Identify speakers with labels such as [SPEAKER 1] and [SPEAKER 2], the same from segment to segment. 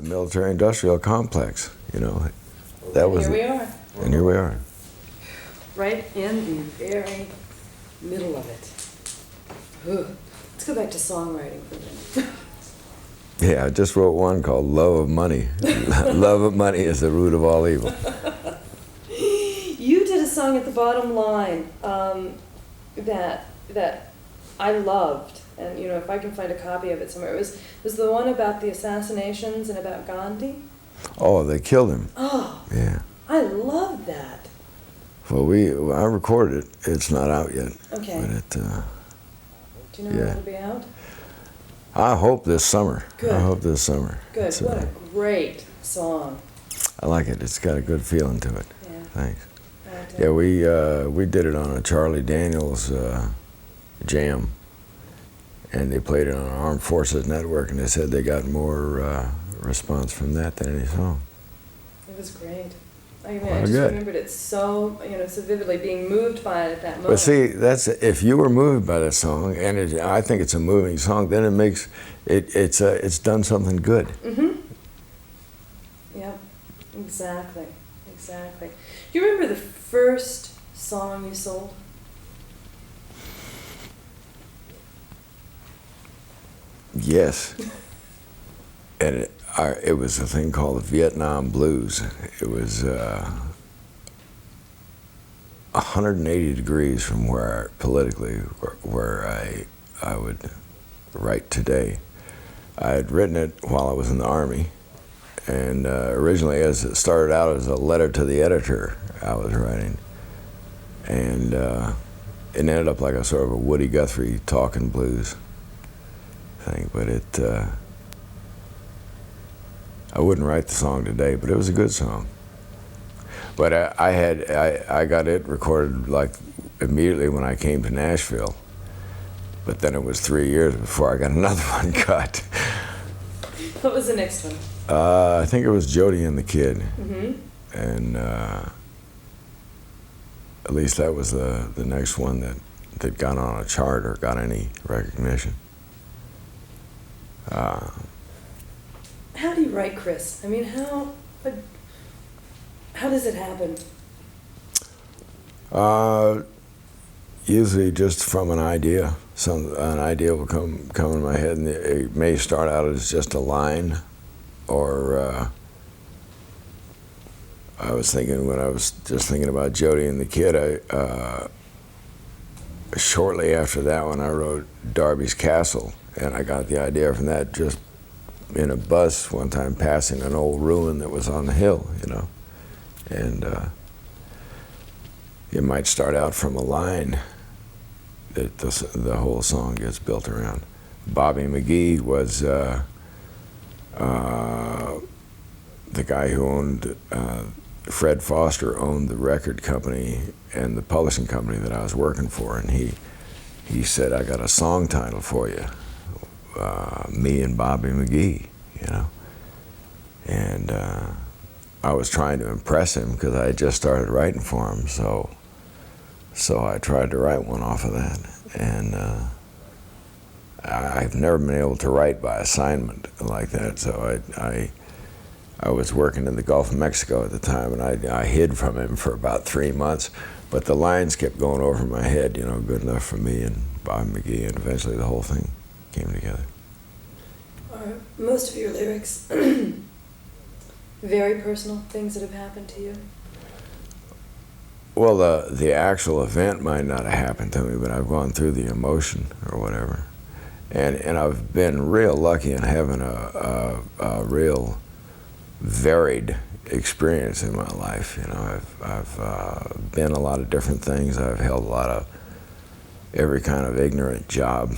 [SPEAKER 1] military-industrial complex, you know. That was.
[SPEAKER 2] Here we are.
[SPEAKER 1] And here we are.
[SPEAKER 2] Right in the very middle of it. Ooh. Let's go back to songwriting for a minute.
[SPEAKER 1] Yeah, I just wrote one called Love of Money. Love of money is the root of all evil.
[SPEAKER 2] You did a song at the bottom line that I loved, and you know, if I can find a copy of it somewhere, it was the one about the assassinations and about Gandhi.
[SPEAKER 1] Oh, they killed him.
[SPEAKER 2] Oh,
[SPEAKER 1] yeah.
[SPEAKER 2] I love that.
[SPEAKER 1] Well, I recorded it. It's not out yet.
[SPEAKER 2] Okay.
[SPEAKER 1] But it.
[SPEAKER 2] Do you know when it'll be out?
[SPEAKER 1] I hope this summer.
[SPEAKER 2] Good.
[SPEAKER 1] I hope this summer.
[SPEAKER 2] Good. What a great song.
[SPEAKER 1] I like it. It's got a good feeling to it.
[SPEAKER 2] Yeah.
[SPEAKER 1] Thanks. Yeah, we did it on a Charlie Daniels jam, and they played it on Armed Forces Network, and they said they got more response from that than any song.
[SPEAKER 2] It was great. I mean, I just remembered it so, you know, so vividly, being moved by it at that moment.
[SPEAKER 1] But see, that's if you were moved by that song, and I think it's a moving song, then it makes it's done something good.
[SPEAKER 2] Mm-hmm. Yep. Exactly. Exactly. Do you remember the first song you sold?
[SPEAKER 1] Yes. And it was a thing called the Vietnam Blues. It was 180 degrees from where I would write today. I had written it while I was in the Army, and originally it started out as a letter to the editor I was writing, and it ended up like a sort of a Woody Guthrie talking blues thing, but I wouldn't write the song today, but it was a good song. But I got it recorded like immediately when I came to Nashville, but then it was 3 years before I got another one cut.
[SPEAKER 2] What was the next one?
[SPEAKER 1] I think it was Jody and the Kid.
[SPEAKER 2] Mm-hmm.
[SPEAKER 1] And at least that was the next one that got on a chart or got any recognition.
[SPEAKER 2] How do you write, Kris? I mean, how does it happen?
[SPEAKER 1] Usually just from an idea. An idea will come in my head, and it may start out as just a line, or I was thinking when I was just thinking about Jody and the Kid, shortly after that one I wrote Darby's Castle, and I got the idea from that just in a bus one time passing an old ruin that was on the hill, you know. And it might start out from a line that the whole song gets built around. Bobby McGee was the guy who owned, Fred Foster owned the record company and the publishing company that I was working for, and he said, I got a song title for you. Me and Bobby McGee, you know. And I was trying to impress him because I had just started writing for him, so I tried to write one off of that. And I've never been able to write by assignment like that, so I was working in the Gulf of Mexico at the time, and I hid from him for about 3 months, but the lines kept going over my head, you know, good enough for me and Bobby McGee, and eventually the whole thing came together.
[SPEAKER 2] Are most of your lyrics very personal things that have happened to you?
[SPEAKER 1] Well, the actual event might not have happened to me, but I've gone through the emotion or whatever, and I've been real lucky in having a real varied experience in my life. You know, I've been a lot of different things. I've held a lot of every kind of ignorant job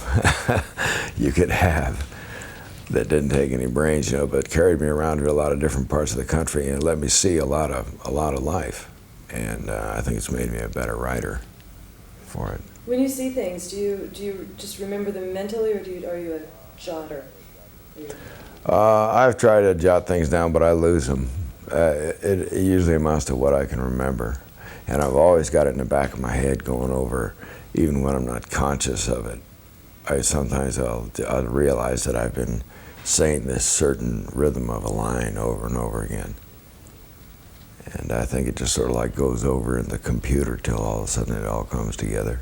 [SPEAKER 1] you could have that didn't take any brains, you know, but carried me around to a lot of different parts of the country and let me see a lot of life. And I think it's made me a better writer for it.
[SPEAKER 2] When you see things, do you just remember them mentally, or are you a jotter?
[SPEAKER 1] I've tried to jot things down, but I lose them. It usually amounts to what I can remember. And I've always got it in the back of my head going over, even when I'm not conscious of it. Sometimes I'll realize that I've been saying this certain rhythm of a line over and over again. And I think it just sort of like goes over in the computer till all of a sudden it all comes together.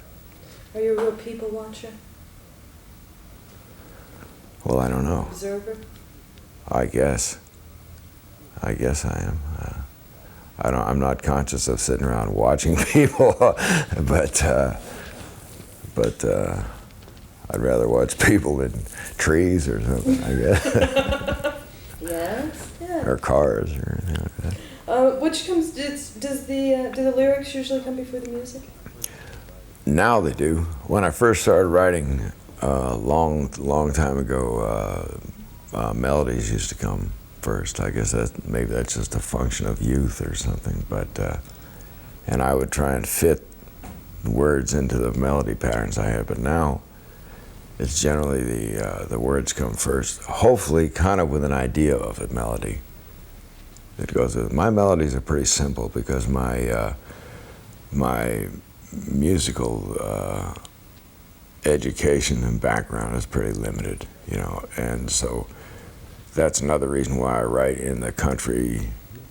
[SPEAKER 2] Are you a real people watcher?
[SPEAKER 1] Well, I don't know.
[SPEAKER 2] Observer?
[SPEAKER 1] I guess I am. I'm not conscious of sitting around watching people, but I'd rather watch people than trees or something, I guess.
[SPEAKER 2] Yes, yeah.
[SPEAKER 1] Or cars or anything like that.
[SPEAKER 2] Do the lyrics usually come before the music?
[SPEAKER 1] Now they do. When I first started writing, long time ago, melodies used to come first. I guess maybe that's just a function of youth or something. But and I would try and fit words into the melody patterns I had. But now it's generally the words come first. Hopefully, kind of with an idea of a melody. It goes with my melodies are pretty simple because my musical education and background is pretty limited, and so that's another reason why I write in the country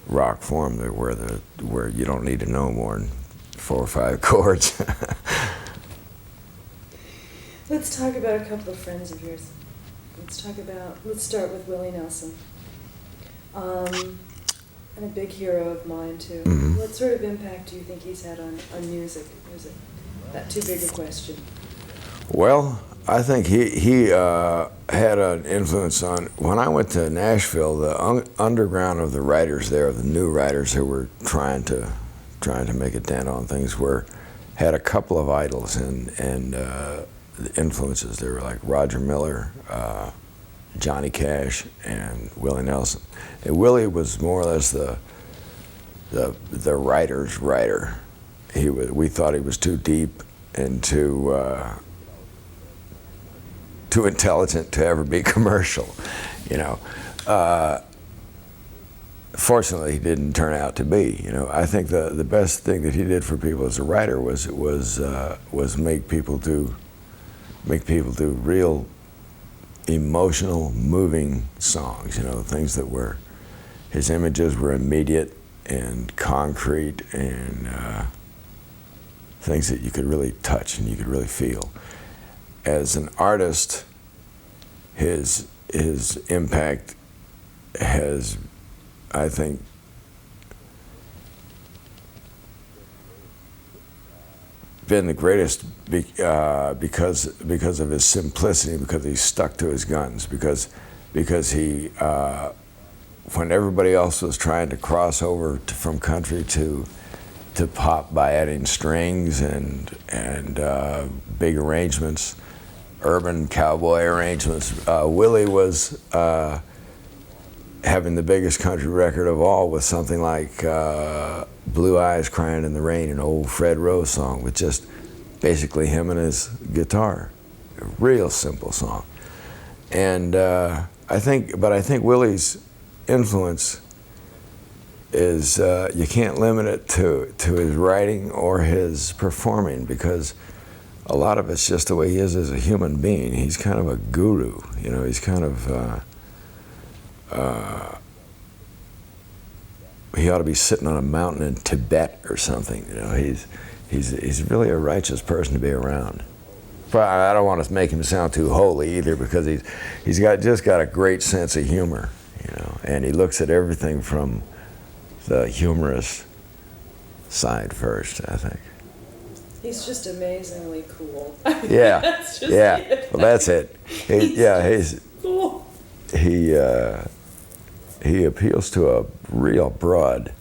[SPEAKER 1] rock form, where you don't need to know more than 4 or 5 chords.
[SPEAKER 2] Let's talk about a couple of friends of yours. Let's start with Willie Nelson. And a big hero of mine, too.
[SPEAKER 1] Mm-hmm.
[SPEAKER 2] What sort of impact do you think he's had on music? Or is it that too big a question?
[SPEAKER 1] Well, I think he had an influence on, when I went to Nashville, the underground of the writers there, the new writers who were trying to make a dent on things, had a couple of idols and influences. They were like Roger Miller, Johnny Cash, and Willie Nelson. And Willie was more or less the writer's writer. We thought he was too deep and too intelligent to ever be commercial, Fortunately, he didn't turn out to be. I think the best thing that he did for people as a writer was make people do real emotional, moving songs, things that his images were immediate and concrete and things that you could really touch and you could really feel. As an artist, his impact has, I think, been the greatest because of his simplicity, because he stuck to his guns, because he when everybody else was trying to cross over from country to pop by adding strings and big arrangements, urban cowboy arrangements, Willie was having the biggest country record of all with something like Blue Eyes Crying in the Rain, an old Fred Rose song with just basically him and his guitar. A real simple song. And I think Willie's influence is, you can't limit it to his writing or his performing, because a lot of it's just the way he is as a human being. He's kind of a guru, he's kind of, he ought to be sitting on a mountain in Tibet or something. He's really a righteous person to be around. But I don't want to make him sound too holy either, because he's just got a great sense of humor, and he looks at everything from the humorous side first, I think.
[SPEAKER 2] He's just amazingly cool.
[SPEAKER 1] Yeah,
[SPEAKER 2] That's just
[SPEAKER 1] yeah.
[SPEAKER 2] it.
[SPEAKER 1] Well, that's it. He's
[SPEAKER 2] cool.
[SPEAKER 1] He appeals to a real broad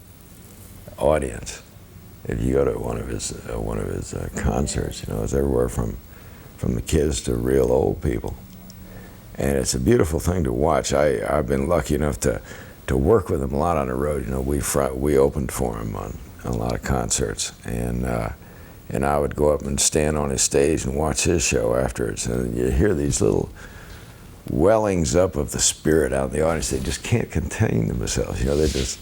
[SPEAKER 1] audience. If you go to one of his concerts, it's everywhere from the kids to real old people, and it's a beautiful thing to watch. I've been lucky enough to work with him a lot on the road. We opened for him on a lot of concerts, and I would go up and stand on his stage and watch his show afterwards, and you hear these little wellings up of the spirit out in the audience. They just can't contain themselves. They're just,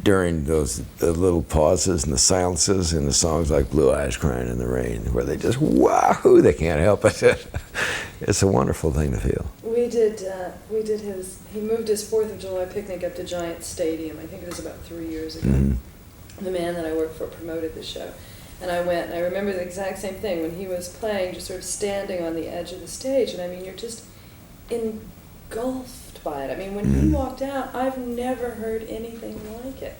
[SPEAKER 1] during the little pauses and the silences in the songs like Blue Eyes Crying in the Rain, where they just, wahoo, they can't help it. It's a wonderful thing to feel.
[SPEAKER 2] We we did his, he moved his 4th of July picnic up to Giant Stadium. I think it was about 3 years ago.
[SPEAKER 1] Mm-hmm.
[SPEAKER 2] The man that I work for promoted the show. And I went, and I remember the exact same thing when he was playing, just sort of standing on the edge of the stage. And I mean, you're just engulfed by it. I mean, when he walked out, I've never heard anything like it.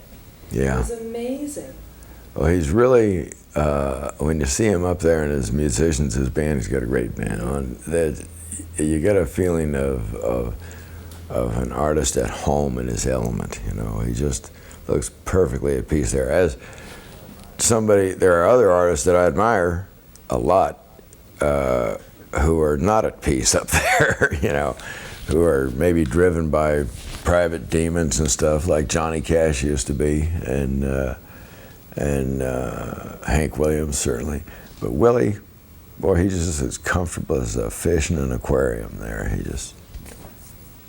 [SPEAKER 1] Yeah.
[SPEAKER 2] It was amazing.
[SPEAKER 1] Well, he's really, when you see him up there and his musicians, his band, he's got a great band on, that you get a feeling of an artist at home in his element, you know. He just looks perfectly at peace there. As somebody, there are other artists that I admire a lot who are not at peace up there, you know, who are maybe driven by private demons and stuff, like Johnny Cash used to be, and Hank Williams certainly. But Willie, boy, he's just as comfortable as a fish in an aquarium there. He just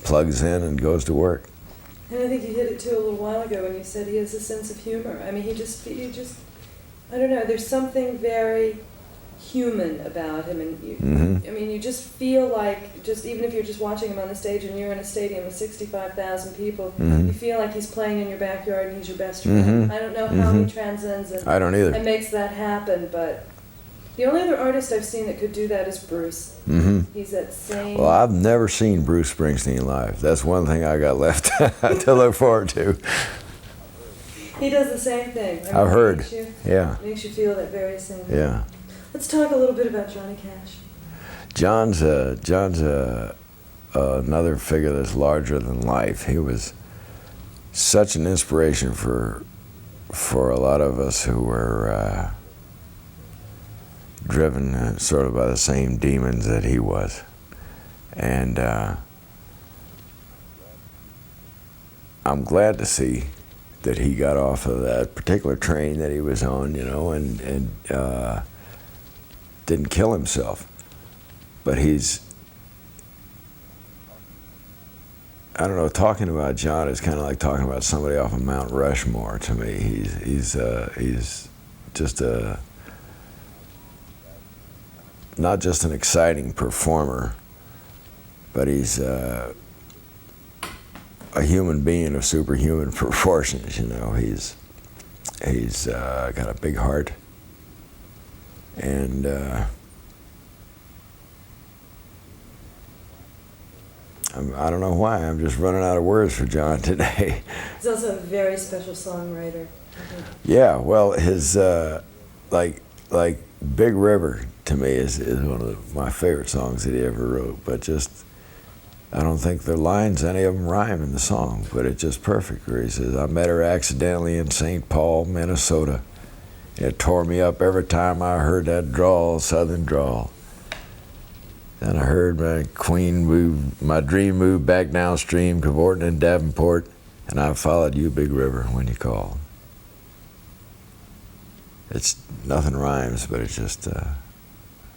[SPEAKER 1] plugs in and goes to work.
[SPEAKER 2] And I think you hit it too a little while ago when you said he has a sense of humor. I mean, you just, I don't know, there's something very human about him. And I mean, you just feel like, just even if you're just watching him on the stage and you're in a stadium with 65,000 people, you feel like he's playing in your backyard and he's your best friend. I don't know how he transcends and,
[SPEAKER 1] I don't either.
[SPEAKER 2] and makes that happen, but the only other artist I've seen that could do that is Bruce. He's that same...
[SPEAKER 1] Well, I've never seen Bruce Springsteen live. That's one thing I got left to look forward to.
[SPEAKER 2] He does the same thing. I mean,
[SPEAKER 1] I've heard.
[SPEAKER 2] Makes you feel that very same thing.
[SPEAKER 1] Yeah.
[SPEAKER 2] Let's talk a little bit about Johnny Cash.
[SPEAKER 1] John's another figure that's larger than life. He was such an inspiration for a lot of us who were driven sort of by the same demons that he was. And I'm glad to see that he got off of that particular train that he was on, you know, and didn't kill himself. But he's, I don't know, talking about John is kind of like talking about somebody off of Mount Rushmore to me. He's just not just an exciting performer, but he's a human being of superhuman proportions. You know, he's got a big heart, and I don't know why, I'm just running out of words for John today.
[SPEAKER 2] He's also a very special songwriter.
[SPEAKER 1] Yeah, well, his like Big River to me is one of my favorite songs that he ever wrote. But just, I don't think the lines, any of them rhyme in the song, but it's just perfect. Where he says, "I met her accidentally in St. Paul, Minnesota. It tore me up every time I heard that drawl, southern drawl. Then I heard my dream move back downstream, cavorting in Davenport, and I followed you, Big River, when you called." It's nothing rhymes, but it just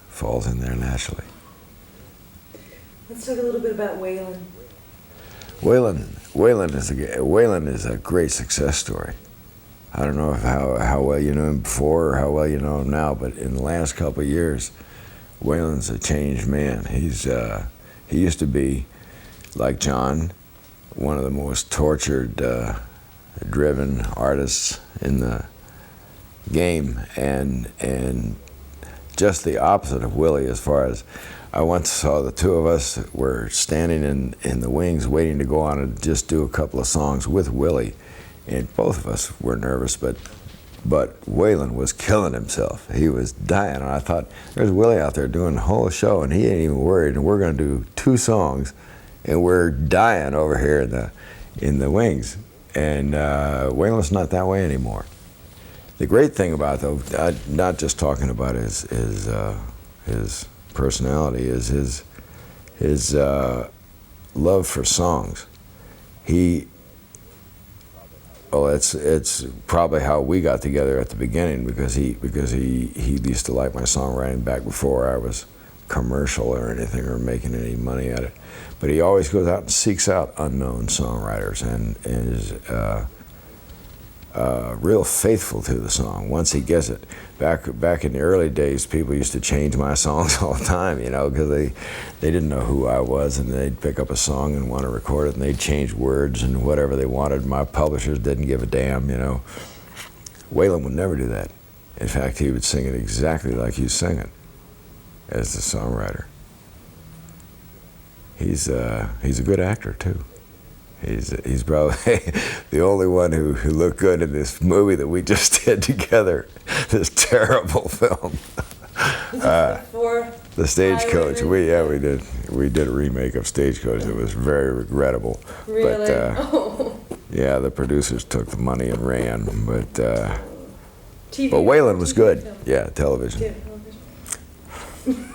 [SPEAKER 1] falls in there naturally.
[SPEAKER 2] Let's talk a little bit about Waylon.
[SPEAKER 1] Waylon is a great success story. I don't know how well you knew him before or how well you know him now, but in the last couple of years, Waylon's a changed man. He used to be, like John, one of the most tortured, driven artists in the game, and just the opposite of Willie. As far as I once saw, the two of us were standing in the wings waiting to go on and just do a couple of songs with Willie, and both of us were nervous, but Waylon was killing himself. He was dying, and I thought, there's Willie out there doing the whole show, and he ain't even worried, and we're going to do 2 songs, and we're dying over here in the wings. And Waylon's not that way anymore. The great thing about it, though, not just talking about his personality, is his love for songs. It's probably how we got together at the beginning, because he used to like my songwriting back before I was commercial or anything or making any money at it. But he always goes out and seeks out unknown songwriters, and is real faithful to the song once he gets it. Back in the early days, people used to change my songs all the time, you know, because they didn't know who I was, and they'd pick up a song and want to record it, and they'd change words and whatever they wanted. My publishers didn't give a damn, you know. Waylon would never do that. In fact, he would sing it exactly like you sing it as the songwriter. He's a good actor too. He's probably the only one who looked good in this movie that we just did together. This terrible film. The Stagecoach. We did a remake of Stagecoach. It was very regrettable.
[SPEAKER 2] Really?
[SPEAKER 1] But yeah, the producers took the money and ran. But
[SPEAKER 2] TV,
[SPEAKER 1] but Waylon was good.
[SPEAKER 2] Film.
[SPEAKER 1] Yeah, television.
[SPEAKER 2] Television.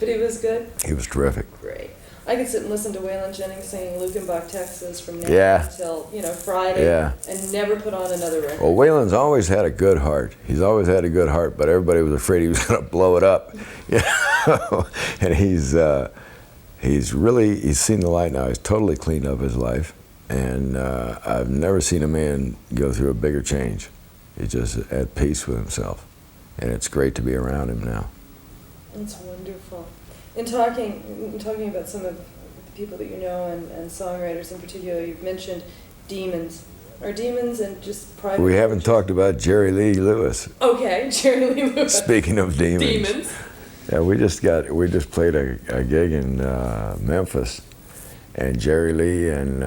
[SPEAKER 2] But he was good?
[SPEAKER 1] He was terrific.
[SPEAKER 2] Great. I could sit and listen to Waylon Jennings singing Lukenbach, Texas from now until, Friday and never put on another record.
[SPEAKER 1] Well, Waylon's always had a good heart. He's always had a good heart, but everybody was afraid he was going to blow it up. You know? And he's seen the light now. He's totally cleaned up his life. And I've never seen a man go through a bigger change. He's just at peace with himself. And it's great to be around him now.
[SPEAKER 2] That's wonderful. In talking about some of the people that you know and songwriters in particular, you've mentioned demons. Are demons and just private...
[SPEAKER 1] We haven't talked about Jerry Lee Lewis.
[SPEAKER 2] Okay, Jerry Lee Lewis.
[SPEAKER 1] Speaking of demons.
[SPEAKER 2] Demons.
[SPEAKER 1] Yeah, we just played a gig in Memphis, and Jerry Lee and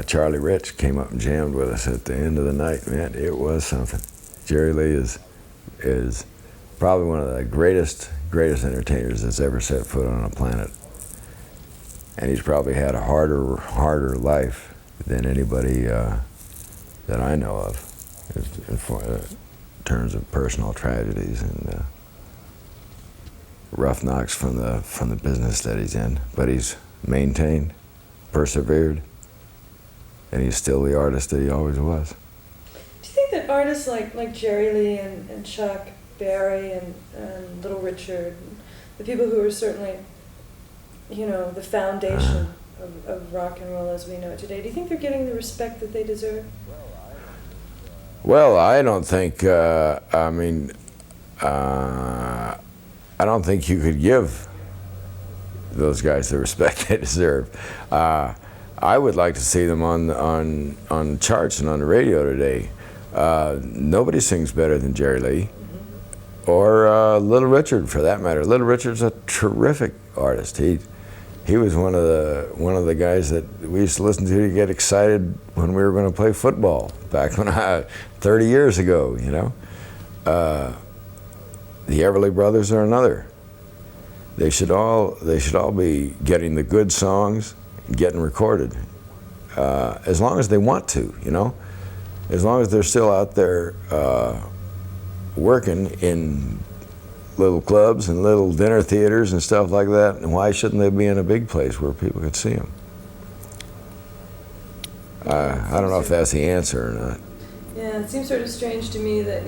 [SPEAKER 1] Charlie Rich came up and jammed with us at the end of the night. Man, it was something. Jerry Lee is probably one of the greatest entertainers that's ever set foot on a planet. And he's probably had a harder life than anybody that I know of in terms of personal tragedies and rough knocks from the business that he's in. But he's maintained, persevered, and he's still the artist that he always was.
[SPEAKER 2] Do you think that artists like Jerry Lee and Chuck Berry and Little Richard, the people who are certainly, the foundation of rock and roll as we know it today, do you think they're getting the respect that they deserve?
[SPEAKER 1] Well, I don't think, I don't think you could give those guys the respect they deserve. I would like to see them on charts and on the radio today. Nobody sings better than Jerry Lee. Or Little Richard, for that matter. Little Richard's a terrific artist. He was one of the guys that we used to listen to get excited when we were going to play football back 30 years ago. You know, the Everly Brothers are another. They should all be getting the good songs, getting recorded, as long as they want to. You know, as long as they're still out there. Working in little clubs and little dinner theaters and stuff like that, and why shouldn't they be in a big place where people could see them? I don't know if that's the answer or not.
[SPEAKER 2] Yeah, it seems sort of strange to me that,